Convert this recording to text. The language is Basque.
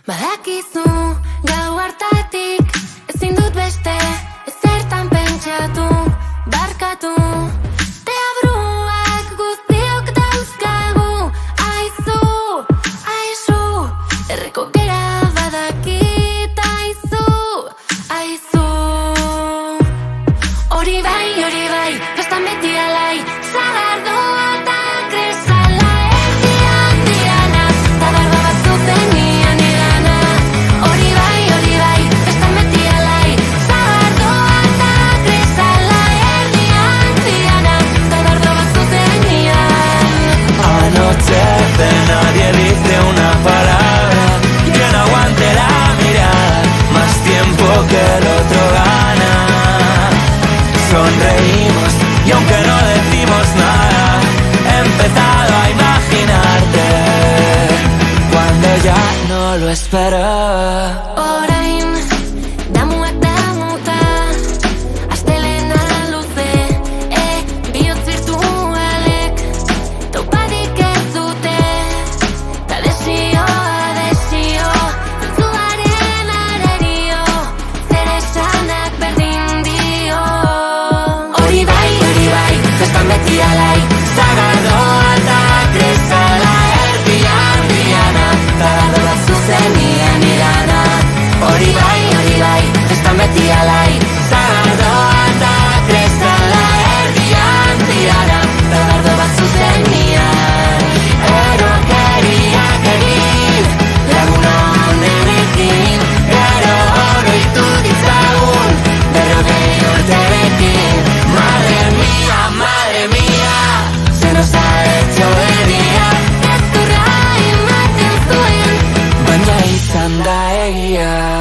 Badakizu, gau hartatik ezin dut beste ezertan pentsatu, barkatu. Deabruak guztiok dauzkagu, aizu, aizu, erreko gera badakit, aizu, aizu. Hori bai, festan beti alai, zagardoa eta kresala, erdian diana, eta barba bat zuzenian igana. Hori bai, festan beti alai, zagardoa eta kresala, erdian diana, eta barba bat zuzenian. Anoche de nadie dice una palabra que no aguante la mirada, más tiempo que el otro gana. Sonreímos y aunque no decimos nada, he empezado a imaginarte cuando ya no lo esperaba. Orain, damuak damuta, astelena luze, bihotz virtualek, taupadik ez dute, ta desio, zentzuaren arerio, zer esanak berdin dio. Hori bai, festan beti alai, zagardoa eta kresala, erdian diana, eta bardo bat zuzenian igana. Hori bai, festan beti alai, zagardoa eta kresala, erdian diana, eta bardo bat zuzenian. Erokeriak egin, lagun onenekin, gero oroitu ditzagun, berrogei urterekin. Madre mía, se nos ha hecho de día, gezurra ematen zuen, baina izan da egia.